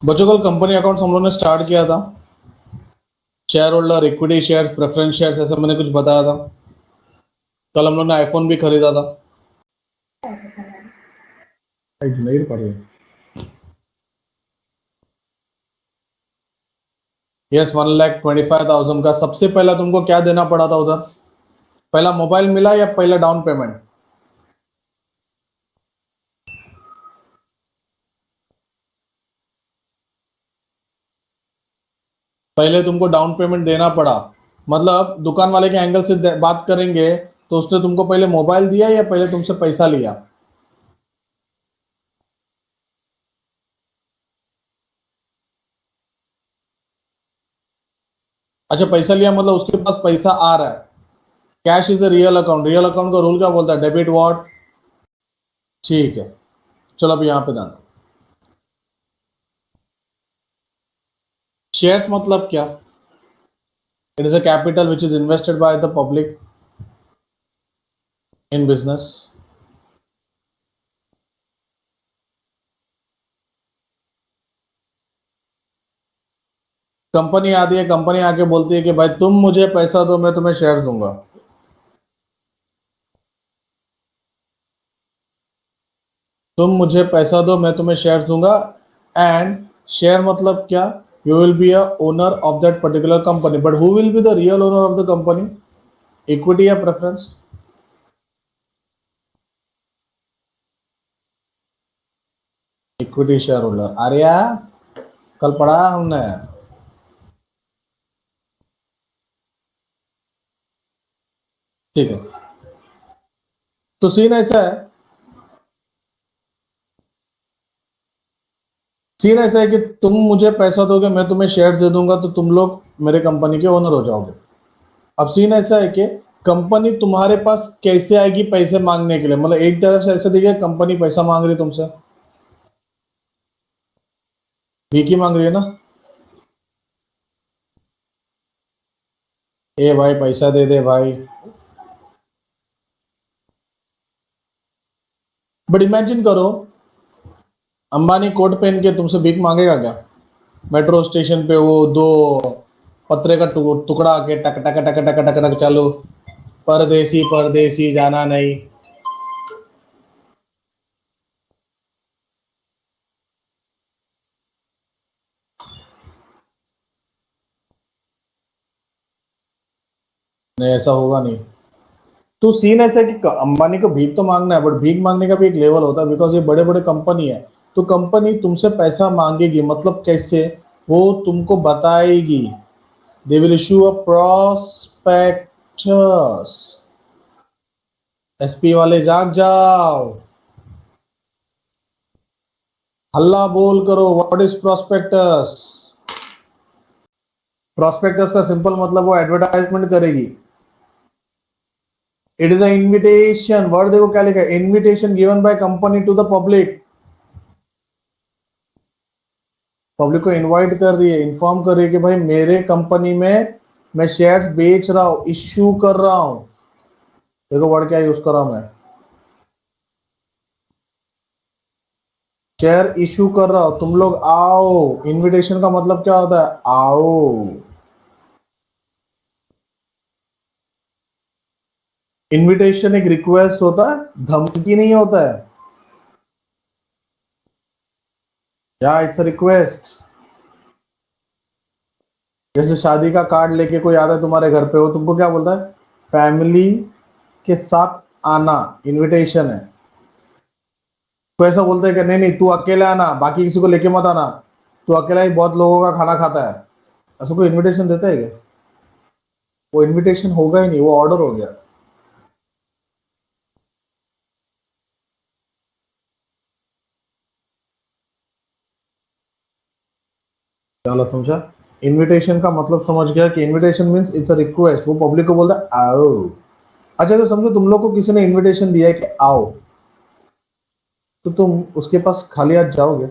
बच्चों कल company account हम लोग ने स्टार्ट किया था। Share holder, equity shares, preference shares, ऐसा मैंने कुछ बताया था। कल हम लोग ने आईफोन भी खरीदा था। नहीं पड़ रही। यस, 1,25,000 का सबसे पहला तुमको क्या देना पड़ा था उधर? पहला मोबाइल मिला या पहला डाउन पेमेंट? पहले तुमको डाउन पेमेंट देना पड़ा। मतलब दुकान वाले के एंगल से बात करेंगे तो उसने तुमको पहले मोबाइल दिया या पहले तुमसे पैसा लिया? अच्छा, पैसा लिया मतलब उसके पास पैसा आ रहा है। Cash is a real account. Real account का रूल क्या बोलता है? Debit what? ठीक है, चलो अब यहाँ पे ध्यान। शेयर्स मतलब क्या? It is a capital which is invested by the public in business. Company आती है, कंपनी आके बोलती है कि भाई तुम मुझे पैसा दो, मैं तुम्हें शेयर्स दूंगा। तुम मुझे पैसा दो, मैं तुम्हें शेयर्स दूंगा। एंड शेयर मतलब क्या? You will be a owner of that particular company, but who will be the real owner of the company? Equity या preference? Equity shareholder. Arya, कल पढ़ा हमने। ठीक है, तो सीन ऐसा है। सीन ऐसा है कि तुम मुझे पैसा दोगे, मैं तुम्हें शेयर दे दूंगा, तो तुम लोग मेरे कंपनी के ओनर हो जाओगे। अब सीन ऐसा है कि कंपनी तुम्हारे पास कैसे आएगी पैसे मांगने के लिए? मतलब एक तरफ से ऐसे देखिए, कंपनी पैसा मांग रही तुमसे, भीख ही मांग रही है ना। ए भाई पैसा दे दे भाई। बट इमेजिन करो, अंबानी कोट पहन के तुमसे भीख मांगेगा क्या? मेट्रो स्टेशन पे वो दो पत्रे का टुकड़ा के टक टक टक टक टक टक चालू, परदेसी परदेसी जाना नहीं। नहीं, ऐसा होगा नहीं। तो सीन ऐसा है कि अंबानी को भीख तो मांगना है, बट भीख मांगने का भी एक लेवल होता है, बिकॉज ये बड़े बड़े कंपनी है। तो कंपनी तुमसे पैसा मांगेगी, मतलब कैसे? वो तुमको बताएगी। They will issue a prospectus. SP वाले जाग जाओ, हल्ला बोल करो। What is prospectus? प्रोस्पेक्टस का सिंपल मतलब वो एडवर्टाइजमेंट करेगी। It is a invitation. Word देखो क्या लिखा है, invitation given by company to the public. Public को इनवाइट कर रही है, इन्फॉर्म कर रही है कि भाई मेरे कंपनी में मैं शेयर्स बेच रहा हूं, इश्यू कर रहा हूं। देखो वर्ड क्या यूज कर रहा हूं मैं, शेयर इश्यू कर रहा हूं, तुम लोग आओ। इनविटेशन का मतलब क्या होता है? आओ। इनविटेशन एक रिक्वेस्ट होता है, धमकी नहीं होता है। या इट्स अ रिक्वेस्ट। जैसे शादी का कार्ड लेके कोई आता है तुम्हारे घर पे, वो तुमको क्या बोलता है? फैमिली के साथ आना, इनविटेशन है। कोई ऐसा बोलता है कि नहीं नहीं तू अकेला आना, बाकी किसी को लेके मत आना, तू अकेला ही बहुत लोगों का खाना खाता है। ऐसा कोई इनविटेशन देता है क्या? वो इनविटेशन होगा ही नहीं, वो ऑर्डर हो गया। चलो समझा। इनविटेशन का मतलब समझ गया कि invitation means it's a request, वो पब्लिक को बोलता है आओ। अच्छा, तो समझो तुम लोग को किसी ने इनविटेशन दिया है कि आओ, तो तुम उसके पास खाली हाथ जाओगे?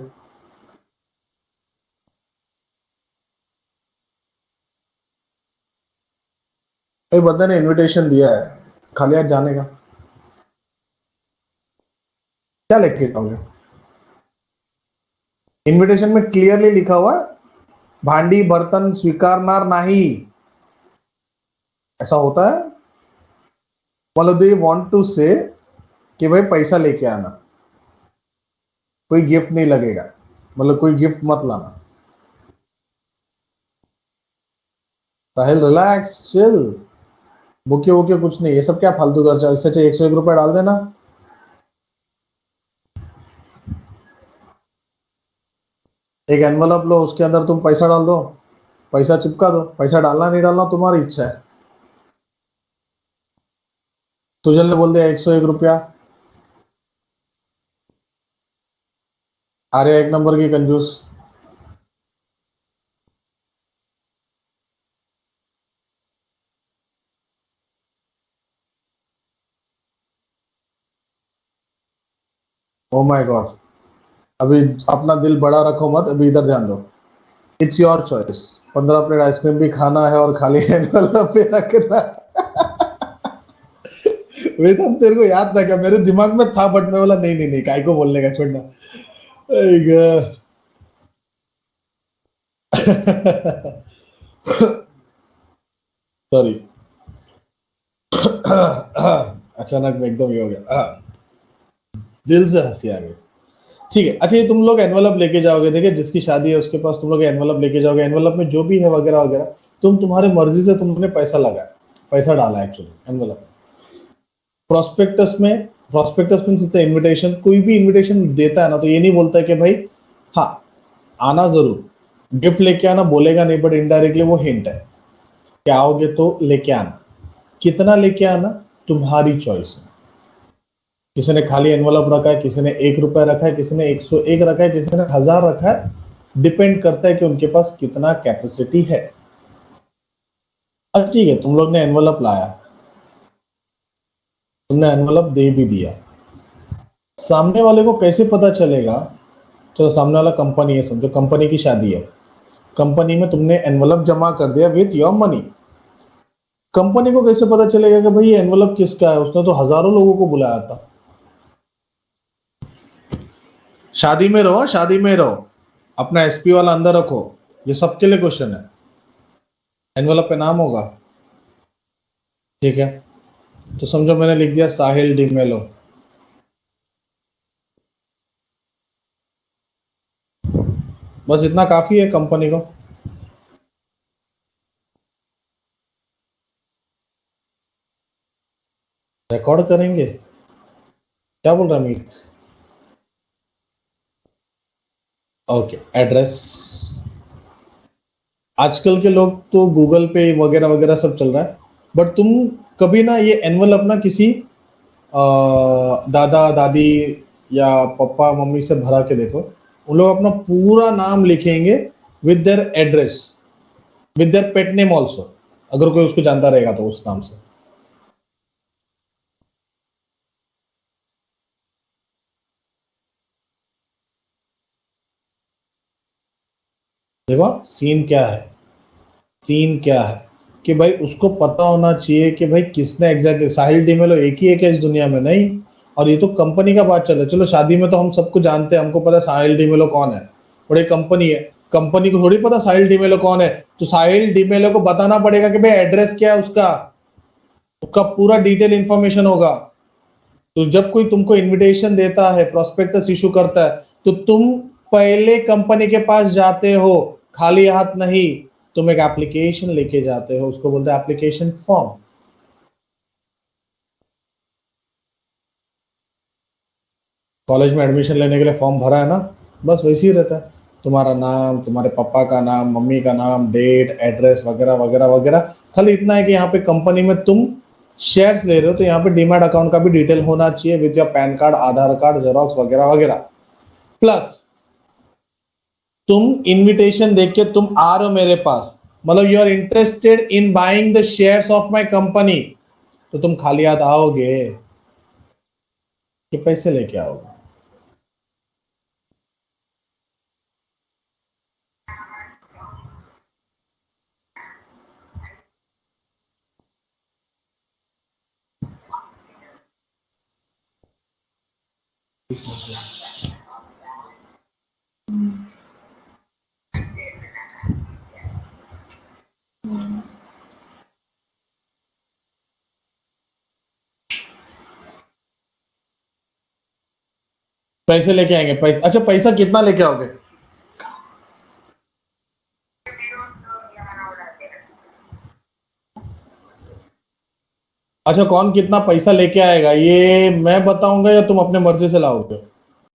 एक बंदे ने इनविटेशन दिया है, खाली हाथ जाने का? क्या लेके जाओगे? इन्विटेशन में क्लियरली लिखा हुआ है भांडी बर्तन स्वीकारनार नाही, ऐसा होता है। मतलब दे वांट टू से कि भाई पैसा लेके आना, कोई गिफ्ट नहीं लगेगा, मतलब कोई गिफ्ट मत लाना। साहिल रिलैक्स चिल, बुके वुके कुछ नहीं, ये सब क्या फालतू खर्चा, इससे चाहिए 101 रुपया डाल देना। एक एनवलप लो, उसके अंदर तुम पैसा डाल दो, पैसा चिपका दो, पैसा डालना नहीं डालना तुम्हारी इच्छा है। सुजल ने बोल दिया 101 रुपया। अरे एक नंबर की कंजूस। ओ माय गॉड, अभी अपना दिल बड़ा रखो मत, अभी इधर ध्यान दो। It's your choice, 15 plate ice cream भी खाना है और खाली एनवलप पे रखना। वेतन तेरे को याद था क्या? मेरे दिमाग में था बट मैं बोला नहीं नहीं नहीं, काय को बोलने का, छोड़ना। सॉरी। अचानक में एकदम ये हो गया, दिल से हंसी आ गई। ठीक है, अच्छा ये तुम लोग एनवलप लेके जाओगे, देखिए जिसकी शादी है उसके पास तुम लोग एनवलप लेके जाओगे, एनवलप में जो भी है वगैरह वगैरह, तुम्हारे मर्जी से तुमने पैसा लगाया, पैसा डाला एक्चुअली एनवलप। प्रोस्पेक्टस में, प्रोस्पेक्टस मीन्स इन्विटेशन, कोई भी इन्विटेशन देता है ना तो ये नहीं बोलता है कि भाई हाँ आना जरूर, गिफ्ट लेके आना बोलेगा नहीं, बट इनडायरेक्टली वो हिंट है कि आओगे तो लेके आना, कितना लेके आना तुम्हारी चॉइस है। किसी ने खाली एनवलप रखा है, किसी ने 1 रुपया रखा है, किसी ने 101 रखा है, किसी ने 1000 रखा है, डिपेंड करता है कि उनके पास कितना कैपेसिटी है। अच्छा ठीक है, तुम लोग ने एनवलप लाया, तुमने एनवलप दे भी दिया, सामने वाले को कैसे पता चलेगा? तो सामने वाला कंपनी है, समझो कंपनी की शादी है, कंपनी में तुमने एनवलप जमा कर दिया विथ योर मनी, कंपनी को कैसे पता चलेगा कि भाई ये एनवलप किसका है? उसने तो हजारों लोगों को बुलाया था। शादी में रहो, शादी में रहो, अपना एसपी वाला अंदर रखो, ये सबके लिए क्वेश्चन है। एनवलप पे नाम होगा, ठीक है, तो समझो मैंने लिख दिया साहिल डिमेलो, बस इतना काफी है कंपनी को। रिकॉर्ड करेंगे, क्या बोल रहा है अमित? ओके, एड्रेस, आजकल के लोग तो गूगल पे वगैरह वगैरह सब चल रहा है, बट तुम कभी ना ये एनवलप ना किसी दादा दादी या पापा मम्मी से भरा के देखो, उन लोग अपना पूरा नाम लिखेंगे with their address, with their pet name also, अगर कोई उसको जानता रहेगा तो उस नाम से। देखो सीन क्या है, सीन क्या है कि भाई उसको पता होना चाहिए कि भाई किसने एग्जैक्टली, साहिल डिमेलो एक ही है क्या इस दुनिया में? नहीं। और ये तो कंपनी का बात चल रहा है, चलो शादी में तो हम सबको जानते हैं, हमको पता है साहिल डिमेलो कौन है, और एक कंपनी है, कंपनी को थोड़ी पता साहिल डिमेलो कौन है, तो साहिल डिमेलो को बताना पड़ेगा कि भाई एड्रेस क्या है उसका, उसका पूरा डिटेल इंफॉर्मेशन होगा। तो जब कोई तुमको इनविटेशन देता है, प्रोस्पेक्टस इशू करता है, तो तुम पहले कंपनी के पास जाते हो, खाली हाथ नहीं, तुम एक एप्लीकेशन लेके जाते हो, उसको बोलते हैं एप्लीकेशन फॉर्म। कॉलेज में एडमिशन लेने के लिए फॉर्म भरा है ना, बस वैसे ही रहता है, तुम्हारा नाम, तुम्हारे पापा का नाम, मम्मी का नाम, डेट, एड्रेस वगैरह वगैरह वगैरह। खाली इतना है कि यहाँ पे कंपनी में तुम शेयर्स ले रहे हो तो यहाँ पे डीमैट अकाउंट का भी डिटेल होना चाहिए with your pan card, Aadhaar card xerox वगैरह वगैरह। प्लस तुम इनविटेशन देख के तुम आ रहे हो मेरे पास, मतलब you are interested in buying the shares of my company, तो तुम खाली हाथ आओगे कि पैसे लेके आओगे? पैसे लेके आएंगे, पैसे, अच्छा पैसा कितना लेके आओगे? अच्छा, कौन कितना पैसा लेके आएगा ये मैं बताऊंगा या तुम अपने मर्जी से लाओगे?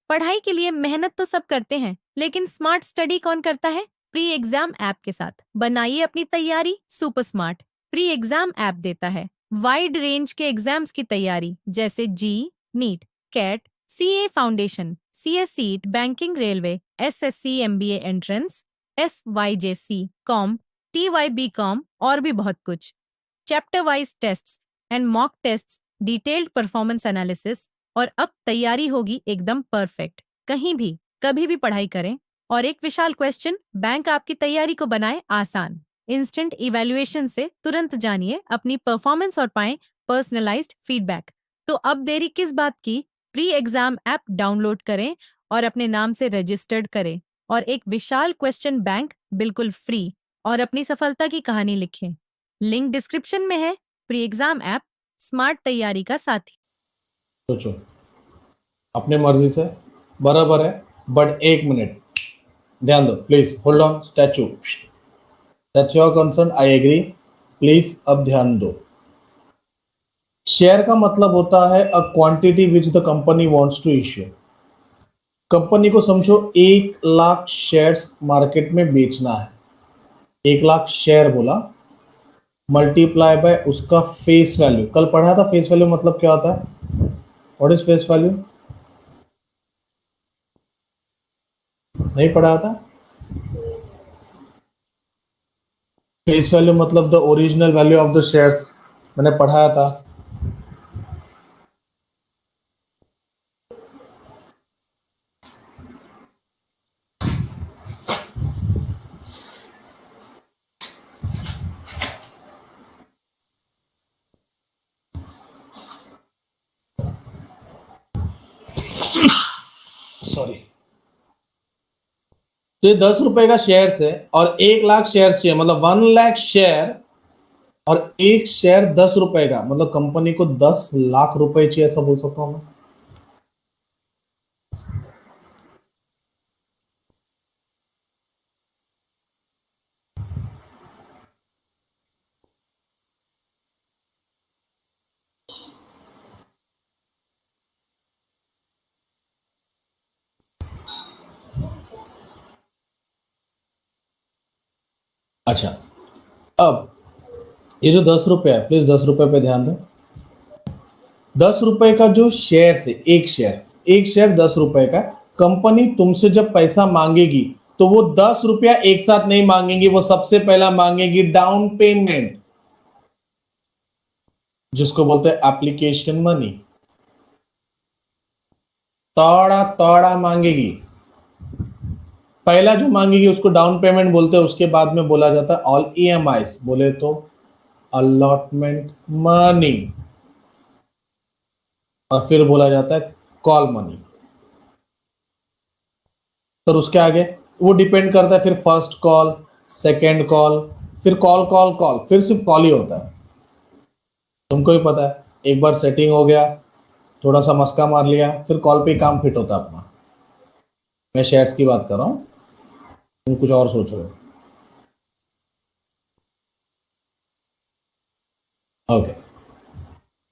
पढ़ाई के लिए मेहनत तो सब करते हैं, लेकिन स्मार्ट स्टडी कौन करता है? प्री एग्जाम ऐप के साथ बनाइए अपनी तैयारी super smart. Pre exam app देता है वाइड रेंज के एग्जाम्स की तैयारी, जैसे JEE, NEET, CAT, CA foundation, CSEET, banking, railway, SSC, MBA entrance, SYJC, com, TYB com और भी बहुत कुछ। Chapter wise tests and mock tests, detailed performance analysis, और अब तैयारी होगी एकदम परफेक्ट। कहीं भी कभी भी पढ़ाई करें। और एक विशाल क्वेश्चन बैंक आपकी तैयारी को बनाए आसान। इंस्टेंट इवैल्यूएशन से तुरंत जानिए अपनी परफॉर्मेंस और पाएं पर्सनलाइज्ड फीडबैक। तो अब देरी किस बात की? प्री एग्जाम ऐप डाउनलोड करें और अपने नाम से रजिस्टर्ड करें और एक विशाल क्वेश्चन बैंक बिल्कुल फ्री और अपनी सफलता की कहानी लिखें। लिंक डिस्क्रिप्शन में है। प्री एग्जाम ऐप स्मार्ट तैयारी का साथी। सोचो अपने मर्जी से, बराबर है, बट एक मिनट ध्यान दो please, hold on statue, that's your concern, I agree, please अब ध्यान दो। शेयर का मतलब होता है a quantity which the company wants to issue. Company को समझो 1 लाख शेयर्स मार्केट में बेचना है, 1 लाख शेयर बोला, मल्टीप्लाई बाय उसका फेस वैल्यू। कल पढ़ा था फेस वैल्यू मतलब क्या होता है? What is face value? नहीं पढ़ा था? फेस वैल्यू मतलब the original value of the shares, मैंने पढ़ाया था। सॉरी। तो ये 10 रुपए का शेयर है और 1 लाख शेयर चाहिए, मतलब 1 लाख शेयर, और एक शेयर 10 रुपए का, मतलब कंपनी को 10 लाख रुपए चाहिए, ऐसा बोल सकता हूं मैं। अच्छा, अब ये जो 10 रुपए है, प्लीज 10 रुपए पे ध्यान दो। 10 रुपए का जो शेयर है, एक शेयर 10 रुपए का। कंपनी तुमसे जब पैसा मांगेगी तो वो 10 रुपया एक साथ नहीं मांगेगी, वो सबसे पहला मांगेगी डाउन पेमेंट, जिसको बोलते हैं एप्लीकेशन मनी। तोड़ा तोड़ा मांगेगी, पहला जो मांगेगी उसको डाउन पेमेंट बोलते हैं, उसके बाद में बोला जाता है ऑल ईएमआई, बोले तो अलॉटमेंट मनी, और फिर बोला जाता है कॉल मनी। तो उसके आगे वो डिपेंड करता है, फिर फर्स्ट कॉल, सेकेंड कॉल, फिर कॉल कॉल कॉल, फिर सिर्फ कॉल ही होता है। तुमको भी पता है, एक बार सेटिंग हो गया, थोड़ा सा मस्का मार लिया, फिर कॉल पे ही काम फिट होता है अपना। मैं शेयर्स की बात कर रहा हूँ, तुम कुछ और सोच रहे हो। ओके,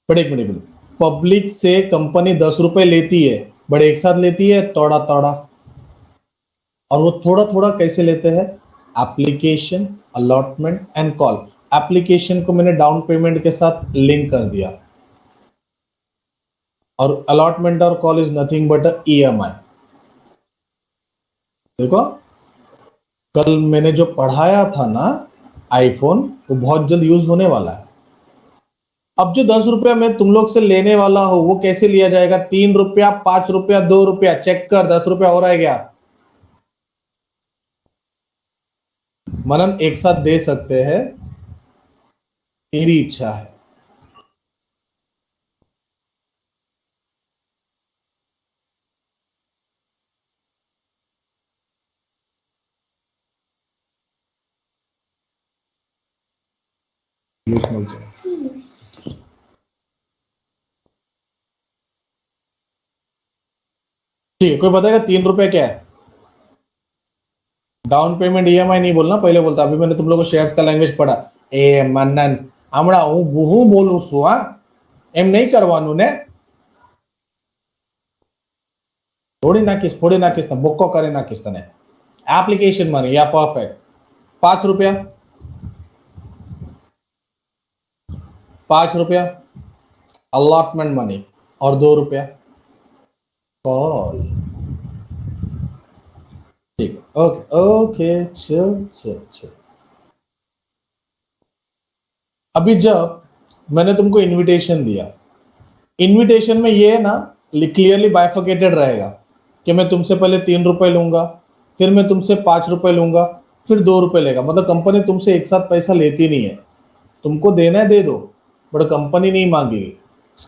बट एक मिनट, पब्लिक से कंपनी 10 रुपए लेती है, बट एक साथ लेती है तोड़ा तोड़ा। और वो थोड़ा थोड़ा कैसे लेते हैं? Application, allotment and call. Application को मैंने डाउन पेमेंट के साथ लिंक कर दिया, और अलॉटमेंट और call is nothing but a EMI. देखो, कल मैंने जो पढ़ाया था ना आईफोन, वो बहुत जल्द यूज होने वाला है। अब जो 10 रुपया मैं तुम लोग से लेने वाला हूं, वो कैसे लिया जाएगा? 3 रुपया, 5 रुपया, 2 रुपया, चेक कर, 10 रुपया हो रहा है क्या? मनन एक साथ दे सकते हैं, तेरी इच्छा है। ठीक है, कोई बताएगा 3 रुपए क्या है? डाउन पेमेंट ईएमआई नहीं बोलना, पहले बोलता। अभी मैंने तुम लोगों को शेयर्स का लैंग्वेज पढ़ा। ए मन्नन हमड़ा हूं बुहू बोलू सु हाँ एम नहीं करवानू ने थोड़ी ना किस बुक्को करे ना किस ने एप्लीकेशन मनी या परफेक्ट 5 रुपया 5 रुपया अलॉटमेंट मनी और 2 रुपया कॉल। ठीक है, ओके ओके चल चल चल। अभी जब मैंने तुमको इनविटेशन दिया, इनविटेशन में ये ना क्लियरली बाइफर्केटेड रहेगा कि मैं तुमसे पहले 3 रुपए लूंगा, फिर मैं तुमसे 5 रुपए लूंगा, फिर 2 रुपए लेगा। मतलब कंपनी तुमसे एक साथ पैसा लेती नहीं है। तुमको देना है दे दो, बट कंपनी नहीं मांगेगी।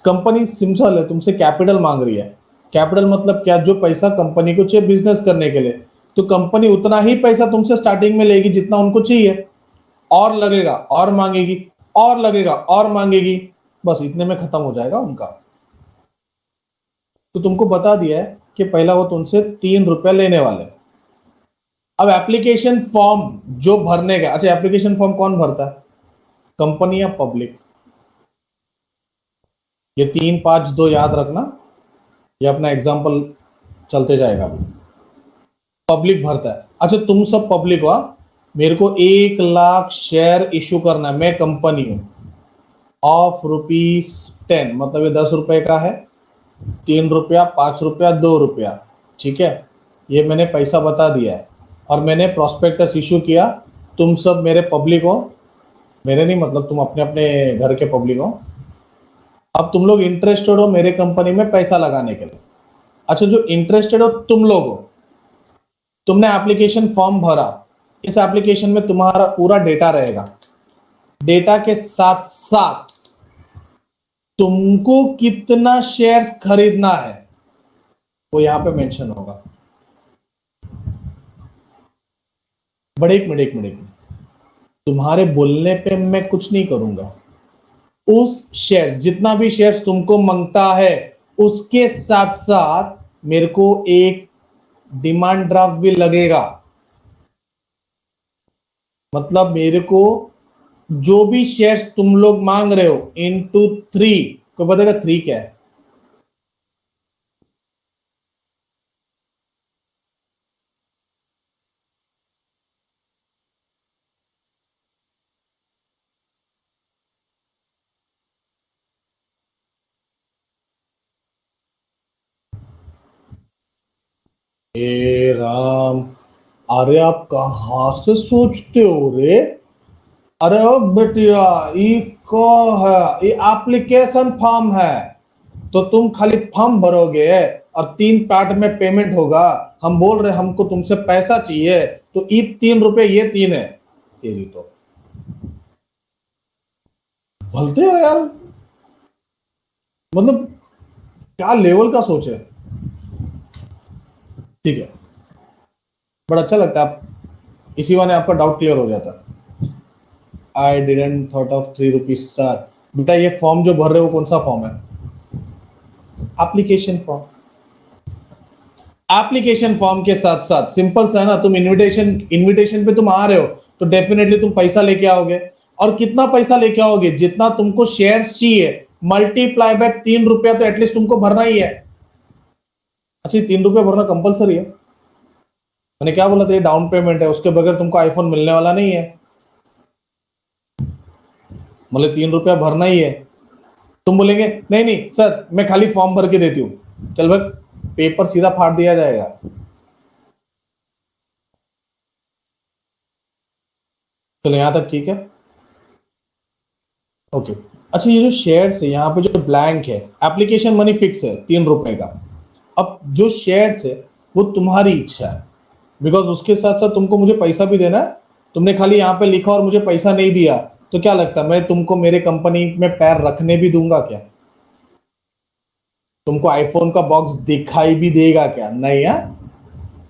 कंपनी सिंपल है, तुमसे कैपिटल मांग रही है। कैपिटल मतलब क्या? जो पैसा कंपनी को चाहिए बिजनेस करने के लिए, तो कंपनी उतना ही पैसा तुमसे स्टार्टिंग में लेगी जितना उनको चाहिए, और लगेगा और मांगेगी, और लगेगा और मांगेगी, बस इतने में खत्म हो जाएगा उनका। तो तुमको बता दिया है कि पहला वो तुमसे 3 रुपया लेने वाले। अब एप्लीकेशन फॉर्म जो भरने का, अच्छा एप्लीकेशन फॉर्म कौन भरता है, कंपनी या पब्लिक? ये 3 5 2 याद रखना, ये अपना एग्जाम्पल चलते जाएगा। पब्लिक भरता है। अच्छा तुम सब पब्लिक हो, मेरे को 1 लाख शेयर इशू करना है, मैं कंपनी हूं, ऑफ ₹10, मतलब ये 10 रुपए का है। 3 रुपया 5 रुपया 2 रुपया, ठीक है, ये मैंने पैसा बता दिया है और मैंने प्रोस्पेक्टस इशू किया। तुम सब मेरे पब्लिक हो, मेरे नहीं मतलब तुम अपने अपने घर के पब्लिक हो। अब तुम लोग इंटरेस्टेड हो मेरे कंपनी में पैसा लगाने के लिए। अच्छा जो इंटरेस्टेड हो तुम लोग हो, तुमने एप्लीकेशन फॉर्म भरा, इस एप्लीकेशन में तुम्हारा पूरा डेटा रहेगा। डेटा के साथ साथ तुमको कितना शेयर्स खरीदना है वो यहां पे मेंशन होगा। बड़े एक मिनट, तुम्हारे बोलने पे मैं कुछ नहीं करूंगा। उस शेयर, जितना भी शेयर्स तुमको मांगता है, उसके साथ साथ मेरे को एक डिमांड ड्राफ्ट भी लगेगा। मतलब मेरे को जो भी शेयर्स तुम लोग मांग रहे हो इनटू 3, कोई बताएगा 3 क्या है? हे राम, अरे आप कहां से सोचते हो रे? अरे ओ बेटिया, ये को है, ये एप्लीकेशन फॉर्म है, तो तुम खाली फॉर्म भरोगे और 3 पार्ट में पेमेंट होगा। हम बोल रहे हमको तुमसे पैसा चाहिए, तो ये 3 रुपए ये 3 है। तेरी तो भलते हो यार, मतलब क्या लेवल का सोच है। ठीक है, बड़ा अच्छा लगता है, आप इसी बहाने आपका डाउट क्लियर हो जाता है। I didn't thought of 3 rupees sir. बेटा ये फॉर्म जो भर रहे हो कौन सा फॉर्म है? Application form. एप्लीकेशन फॉर्म के साथ साथ सिंपल सा है ना, तुम इनविटेशन पे तुम आ रहे हो तो डेफिनेटली तुम पैसा लेके आओगे। और कितना पैसा लेके आओगे? जितना तुमको शेयर्स चाहिए मल्टीप्लाई बाय 3 रुपया, तो एटलीस्ट तुमको भरना ही है। अच्छा 3 रुपया भरना कंपलसरी है? मैंने क्या बोला था, ये डाउन पेमेंट है, उसके बगैर तुमको आईफोन मिलने वाला नहीं है। मतलब 3 रुपया भरना ही है। तुम बोलेंगे नहीं नहीं सर मैं खाली फॉर्म भर के देती हूं, चल भाई पेपर सीधा फाड़ दिया जाएगा। चलो यहां तक ठीक है, ओके। अच्छा ये जो शेयर्स है यहाँ पे जो ब्लैंक है, एप्लीकेशन मनी फिक्स है 3 रुपए का। अब जो शेयर्स है वो तुम्हारी इच्छा है, बिकॉज उसके साथ साथ तुमको मुझे पैसा भी देना है। तुमने खाली यहाँ पे लिखा और मुझे पैसा नहीं दिया, तो क्या लगता है मैं तुमको मेरे कंपनी में पैर रखने भी दूंगा क्या? तुमको आईफोन का बॉक्स दिखाई भी देगा क्या? नहीं है।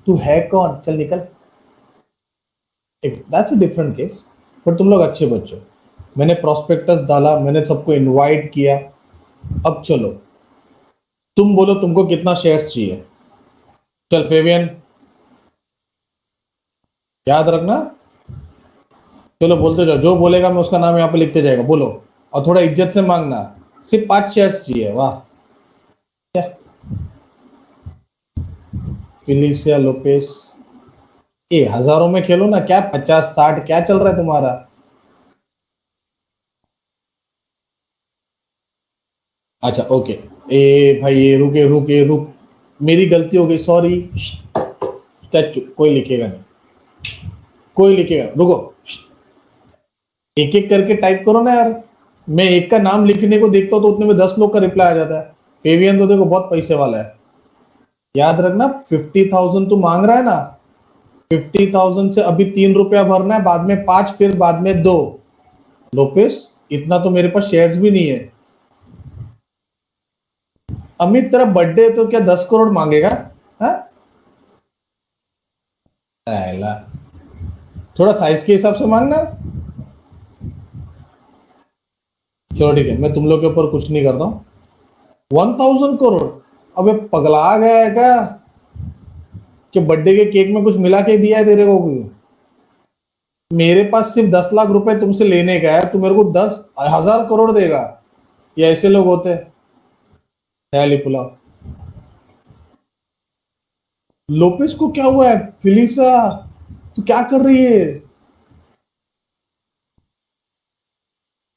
तू है कौन, चल निकल। That's a different case. पर तुम लोग अच्छे बच्चों, मैंने प्रोस्पेक्टस डाला, मैंने सबको इनवाइट किया। अब चलो तुम बोलो तुमको कितना शेयर्स चाहिए। चल फेबियन, याद रखना। चलो बोलते जाओ, जो बोलेगा मैं उसका नाम यहाँ पे लिखते जाएगा, बोलो। और थोड़ा इज्जत से मांगना। सिर्फ 5 शेयर्स चाहिए। वाह, क्या फिलिसिया लोपेस। ये हजारों में खेलो ना, क्या 50-60 क्या चल रहा है तुम्हारा? अच्छा ओके। ए भाई, ये रुक, ये रुक, ये रुक। मेरी गलती हो गई, सॉरी। स्टैचू कोई लिखेगा नहीं, कोई लिखेगा, रुको। एक एक करके टाइप करो ना यार। मैं एक का नाम लिखने को देखता हूँ तो उतने में 10 लोग का रिप्लाई आ जाता है। फेवियन तो देखो बहुत पैसे वाला है। याद रखना, 50,000 तू मांग रहा है ना। 50,000 से अभी 3 रुपया भरना है, बाद में 5, फिर बाद में 2। लोपेस, इतना तो मेरे पास शेयर्स भी नहीं है। अमित तेरा बर्थडे है तो क्या 10 करोड़ मांगेगा? हाँ, ऐला। थोड़ा साइज के हिसाब से मांगना। चलो ठीक है, मैं तुम लोग के ऊपर कुछ नहीं करता हूँ। 1,000 करोड़? अबे पगला गया है क्या कि बर्थडे के केक में कुछ मिला के दिया है तेरे को? मेरे पास सिर्फ 10 लाख रुपए तुमसे लेने का है, तू मेरे को 10,000 करोड़ देगा? ये ऐसे लोग होते हैं? पुलाव। लोपेस को क्या हुआ है? फिलिसा, तू क्या कर रही है?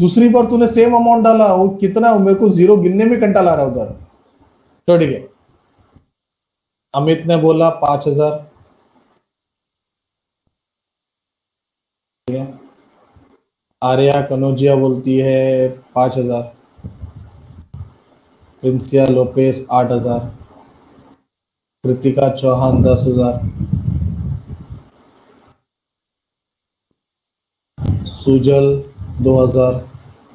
दूसरी बार तूने सेम अमाउंट डाला, वो कितना, मेरे को जीरो गिनने में घंटा ला रहा है उधर। तो ठीक है, अमित ने बोला 5,000। आर्या कनौजिया बोलती है 5,000। प्रिंसिया लोपेस 8,000। कृतिका चौहान 10,000। सुजल 2,000।